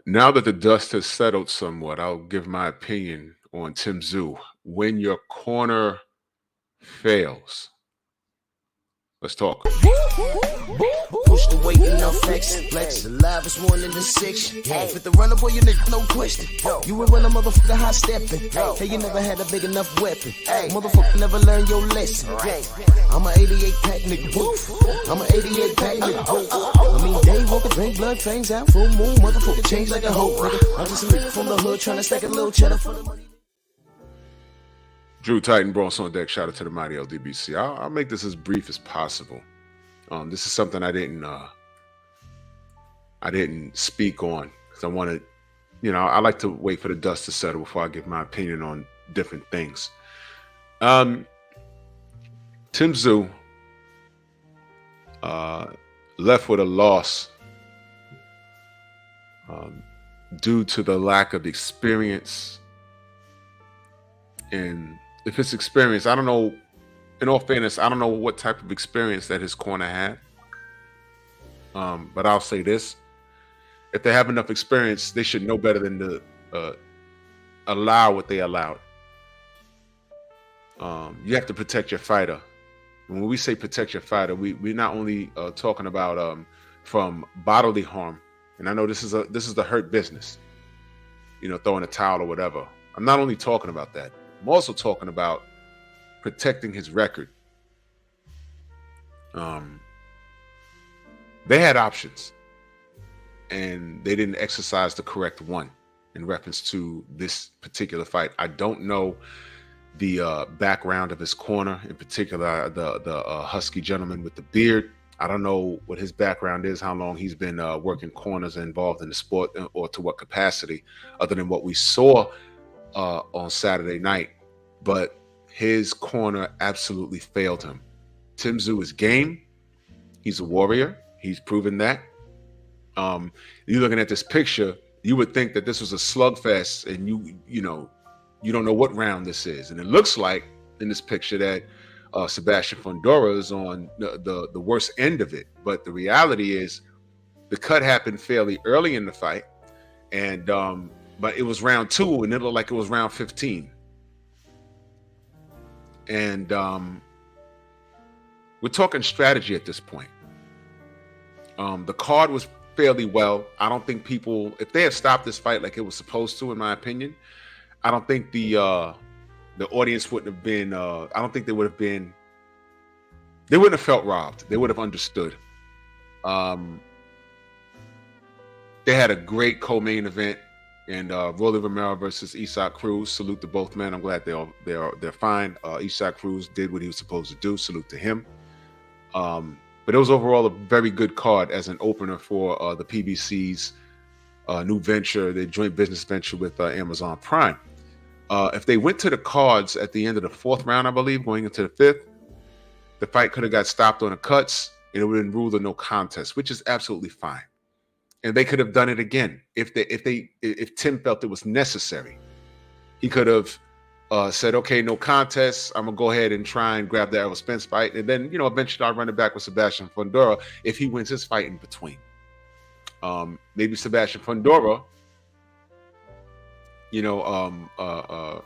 Now that the dust has settled somewhat, I'll give my opinion on Tszyu. When your corner fails, let's talk. Push the weight and no flex. Flex alive is one in the six. With the runner boy, you nigga, no question. You will run a motherfucker high stepping. Hey, you never had a big enough weapon. Motherfucker never learned your lesson. I'm a 88 pack nigga. Woof. I'm a 88 pack nigga. I mean, day walker, drink blood, trains out, full moon. Motherfucker change like a hoe, nigga. I'm just a nigga from the hood trying to stack a little cheddar for the money. Drew Titan Bronx on deck. Shout out to the mighty LDBC. I'll make this as brief as possible. This is something I didn't speak on because I wanted, I like to wait for the dust to settle before I give my opinion on different things. Tszyu left with a loss due to the lack of experience. And if it's experience, I don't know. In all fairness, I don't know what type of experience that his corner had. But I'll say this. If they have enough experience, they should know better than to allow what they allowed. You have to protect your fighter. And when we say protect your fighter, we're not only talking about from bodily harm. And I know this is the hurt business, throwing a towel or whatever. I'm not only talking about that. I'm also talking about protecting his record. They had options, and they didn't exercise the correct one in reference to this particular fight. I don't know the background of his corner, in particular the husky gentleman with the beard. I don't know what his background is, how long he's been working corners and involved in the sport, or to what capacity, other than what we saw on Saturday night. But his corner absolutely failed him. Tszyu is game. He's a warrior. He's proven that. You're looking at this picture, you would think that this was a slugfest, and you don't know what round this is. And it looks like in this picture that Sebastian Fundora is on the worst end of it. But the reality is the cut happened fairly early in the fight, and but it was round 2, and it looked like it was round 15. And we're talking strategy at this point. The card was fairly well. I don't think people, if they had stopped this fight like it was supposed to, in my opinion, I don't think the audience wouldn't have been. I don't think they would have been. They wouldn't have felt robbed. They would have understood. They had a great co-main event, and Rolly Romero versus Isaac Cruz. Salute to both men. I'm glad they're fine. Isaac Cruz did what he was supposed to do. Salute to him. But it was overall a very good card as an opener for the PBC's new venture, the joint business venture with Amazon Prime. If they went to the cards at the end of the 4th round, I believe, going into the 5th, the fight could have got stopped on the cuts, and it would have been ruled a no contest, which is absolutely fine. And they could have done it again if Tim felt it was necessary. He could have said, okay, no contest. I'm gonna go ahead and try and grab the Errol Spence fight, and then eventually I'll run it back with Sebastian Fundora if he wins his fight in between. Maybe Sebastian Fundora,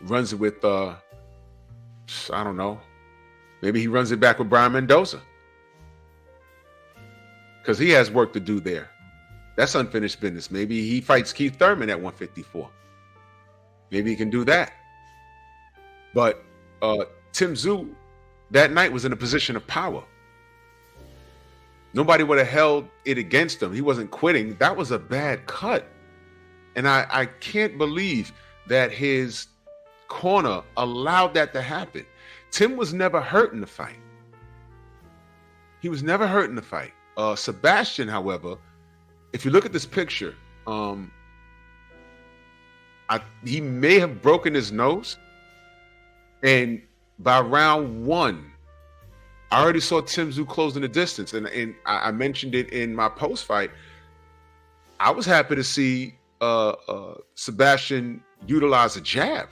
runs it with I don't know. Maybe he runs it back with Brian Mendoza because he has work to do there. That's unfinished business. Maybe he fights Keith Thurman at 154. Maybe he can do that. But Tszyu that night was in a position of power. Nobody would have held it against him. He wasn't quitting. That was a bad cut. And I can't believe that his corner allowed that to happen. Tim was never hurt in the fight. He was never hurt in the fight. Sebastian, however, if you look at this picture, he may have broken his nose. And by round 1, I already saw Tszyu closing the distance. And I mentioned it in my post-fight. I was happy to see Sebastian utilize a jab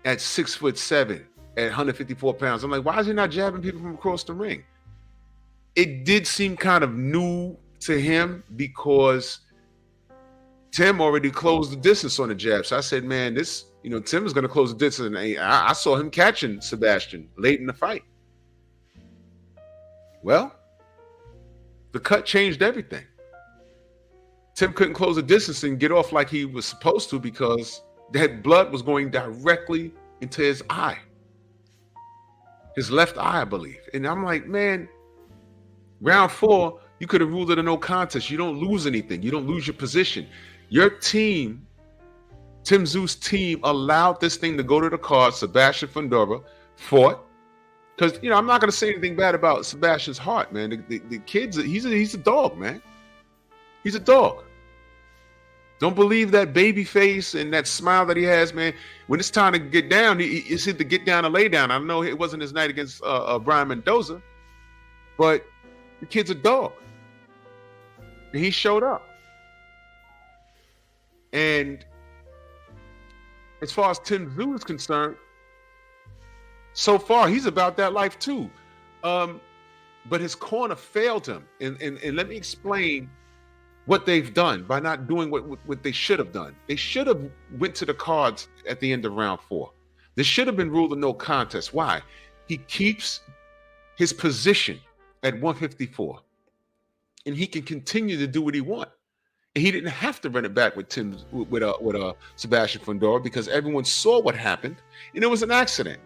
at 6'7", at 154 pounds. I'm like, why is he not jabbing people from across the ring? It did seem kind of new to him because Tim already closed the distance on the jab. So I said, man, this, Tim is going to close the distance. And I saw him catching Sebastian late in the fight. Well, the cut changed everything. Tim couldn't close the distance and get off like he was supposed to because that blood was going directly into his eye. His left eye, I believe. And I'm like, man, round 4, you could have ruled it a no contest. You don't lose anything. You don't lose your position. Your team, Tim Tszyu's team, allowed this thing to go to the card. Sebastian Fundora fought. Because, I'm not going to say anything bad about Sebastian's heart, man. The kid's, he's a dog, man. He's a dog. Don't believe that baby face and that smile that he has, man. When it's time to get down, it's either get down or lay down. I know it wasn't his night against Brian Mendoza, but the kid's a dog. And he showed up. And as far as Tim Tszyu is concerned, so far he's about that life too. But his corner failed him. And let me explain what they've done by not doing what they should have done. They should have went to the cards at the end of round 4. This should have been ruled a no contest. Why? He keeps his position at 154, and he can continue to do what he wants. And he didn't have to run it back with Sebastian Fundora because everyone saw what happened, and it was an accident.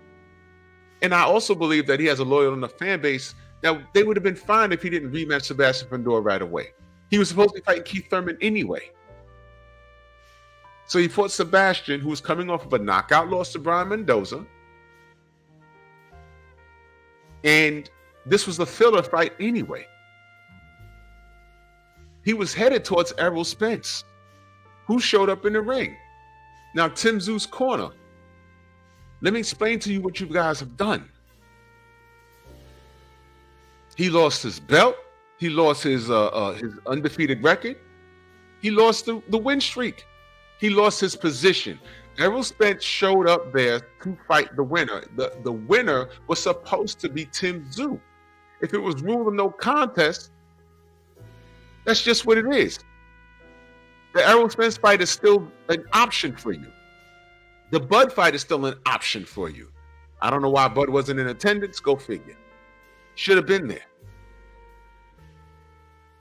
And I also believe that he has a loyal enough fan base that they would have been fine if he didn't rematch Sebastian Fundora right away. He was supposed to be fighting Keith Thurman anyway. So he fought Sebastian, who was coming off of a knockout loss to Brian Mendoza. And this was the filler fight anyway. He was headed towards Errol Spence, who showed up in the ring. Now, Tim Tszyu's corner. Let me explain to you what you guys have done. He lost his belt. He lost his undefeated record. He lost the win streak. He lost his position. Errol Spence showed up there to fight the winner. The winner was supposed to be Tim Tszyu. If it was ruled a no contest, that's just what it is. The Errol Spence fight is still an option for you. The Bud fight is still an option for you. I don't know why Bud wasn't in attendance. Go figure. Should have been there.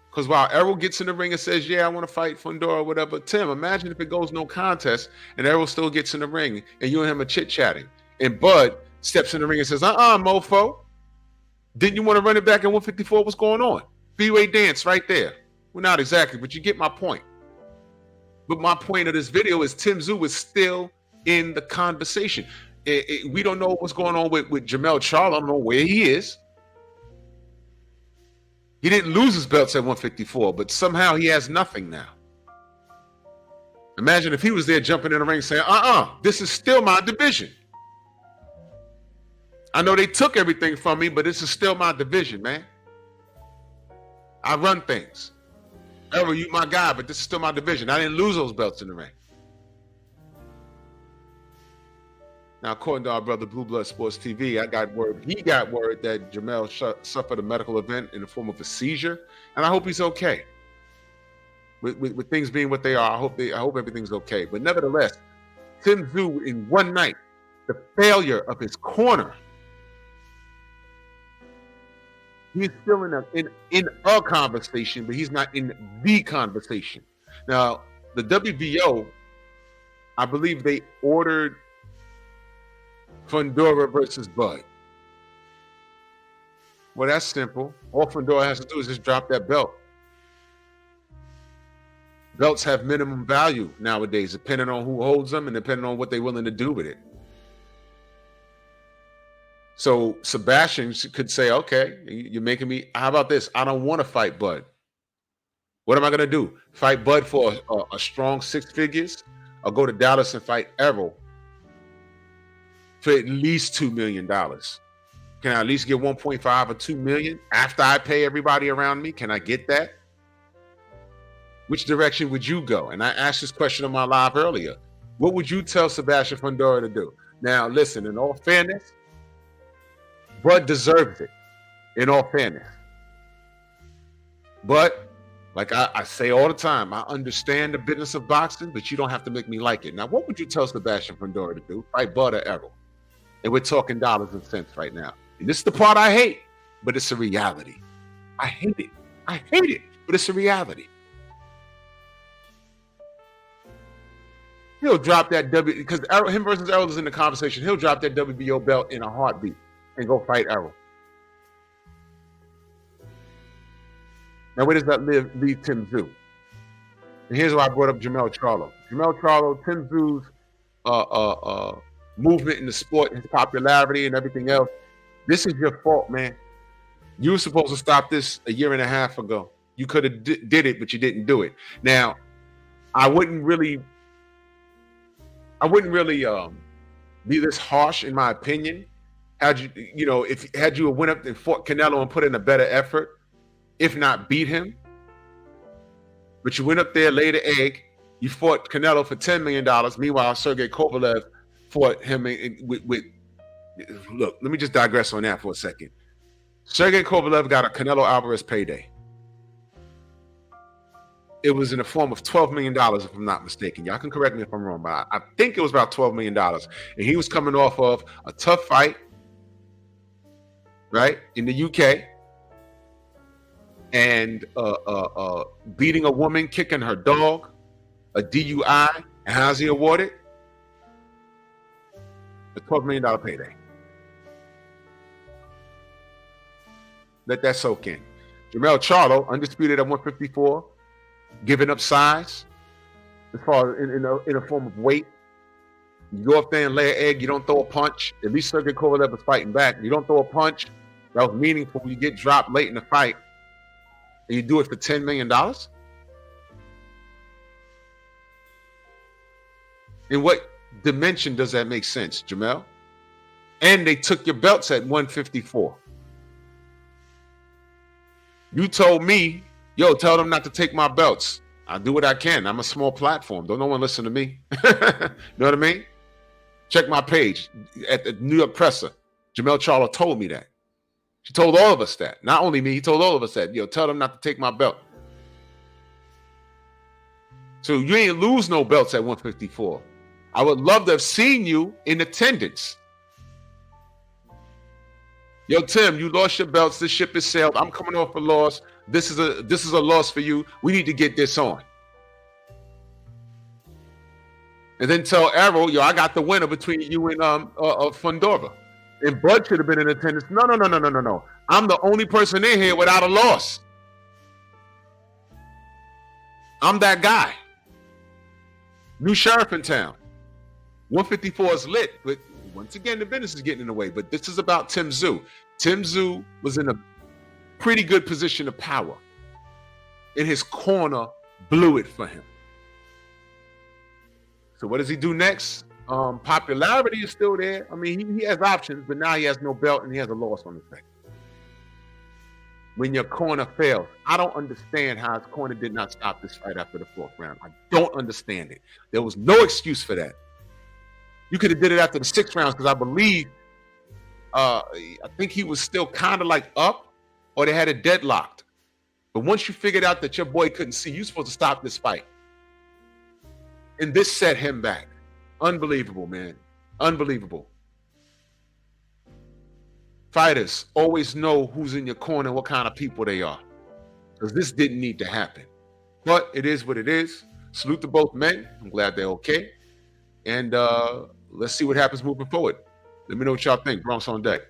Because while Errol gets in the ring and says, yeah, I want to fight Fundora or whatever, Tim, imagine if it goes no contest and Errol still gets in the ring and you and him are chit-chatting. And Bud steps in the ring and says, mofo. Didn't you want to run it back at 154? What's going on? B-Way dance right there. Well, not exactly, but you get my point. But my point of this video is Tim Tszyu is still in the conversation. We don't know what's going on with Jermell Charlo. I don't know where he is. He didn't lose his belts at 154, but somehow he has nothing now. Imagine if he was there jumping in the ring saying, this is still my division. I know they took everything from me, but this is still my division, man. I run things. Errol, you my guy, but this is still my division. I didn't lose those belts in the ring. Now, according to our brother Blue Blood Sports TV, he got word that Jermell suffered a medical event in the form of a seizure, and I hope he's okay. With things being what they are, I hope everything's okay. But nevertheless, Tim Tszyu in one night, the failure of his corner, he's still in a conversation, but he's not in the conversation. Now, the WBO, I believe they ordered Fundora versus Bud. Well, that's simple. All Fundora has to do is just drop that belt. Belts have minimum value nowadays, depending on who holds them and depending on what they're willing to do with it. So Sebastian could say, okay, you're making me, how about this? I don't want to fight Bud. What am I going to do? Fight Bud for a strong 6 figures, or go to Dallas and fight Errol for at least $2 million? Can I at least get 1.5 or 2 million after I pay everybody around me? Can I get that? Which direction would you go? And I asked this question on my live earlier. What would you tell Sebastian Fundora to do? Now, listen, in all fairness, Bud deserves it, in all fairness. But Like I say all the time, I understand the business of boxing, but you don't have to make me like it. Now, what would you tell Sebastian Fundora to do? Fight Bud or Errol? And we're talking dollars and cents right now. And this is the part I hate, but it's a reality. I hate it. I hate it, but it's a reality. He'll drop that because him versus Errol is in the conversation. He'll drop that WBO belt in a heartbeat and go fight Errol. Now, where does that leave Tim Tszyu? And here's why I brought up Jermell Charlo. Jermell Charlo, Tim Tszyu's movement in the sport, his popularity and everything else. This is your fault, man. You were supposed to stop this a year and a half ago. You could have did it, but you didn't do it. Now, I wouldn't really be this harsh in my opinion. Had you went up and fought Canelo and put in a better effort, if not beat him. But you went up there, laid an egg. You fought Canelo for $10 million. Meanwhile, Sergey Kovalev fought him with look, let me just digress on that for a second. Sergey Kovalev got a Canelo Alvarez payday. It was in the form of $12 million, if I'm not mistaken. Y'all can correct me if I'm wrong, but I think it was about $12 million. And he was coming off of a tough fight, right, in the UK. And beating a woman, kicking her dog, a DUI, and how's he awarded? A $12 million payday. Let that soak in. Jermell Charlo, undisputed at 154, giving up size as far as in a form of weight. You go up there and lay an egg, you don't throw a punch. At least Sergey Kovalev was fighting back. You don't throw a punch that was meaningful. You get dropped late in the fight. And you do it for $10 million? In what dimension does that make sense, Jermell? And they took your belts at 154. You told me, yo, tell them not to take my belts. I'll do what I can. I'm a small platform. Don't no one listen to me. You know what I mean? Check my page at the New York Presser. Jermell Charlo told me that. She told all of us that. Not only me, he told all of us that. Yo, tell them not to take my belt. So you ain't lose no belts at 154. I would love to have seen you in attendance. Yo, Tim, you lost your belts. This ship is sailed. I'm coming off a loss. This is a loss for you. We need to get this on. And then tell Errol, yo, I got the winner between you and Fundora. And Bud should have been in attendance. No. I'm the only person in here without a loss. I'm that guy. New sheriff in town. 154 is lit, but once again, the business is getting in the way. But this is about Tim Tszyu. Tim Tszyu was in a pretty good position of power. And his corner blew it for him. So what does he do next? Popularity is still there. I mean, he has options, but now he has no belt and he has a loss on his back. When your corner fails, I don't understand how his corner did not stop this fight after the fourth round. I don't understand it. There was no excuse for that. You could have did it after the sixth round because I believe, I think he was still kind of like up or they had it deadlocked. But once you figured out that your boy couldn't see, you're supposed to stop this fight. And this set him back. Unbelievable, man. Unbelievable. Fighters always know who's in your corner and what kind of people they are. Because this didn't need to happen. But it is what it is. Salute to both men. I'm glad they're okay. And let's see what happens moving forward. Let me know what y'all think. Bronx on deck.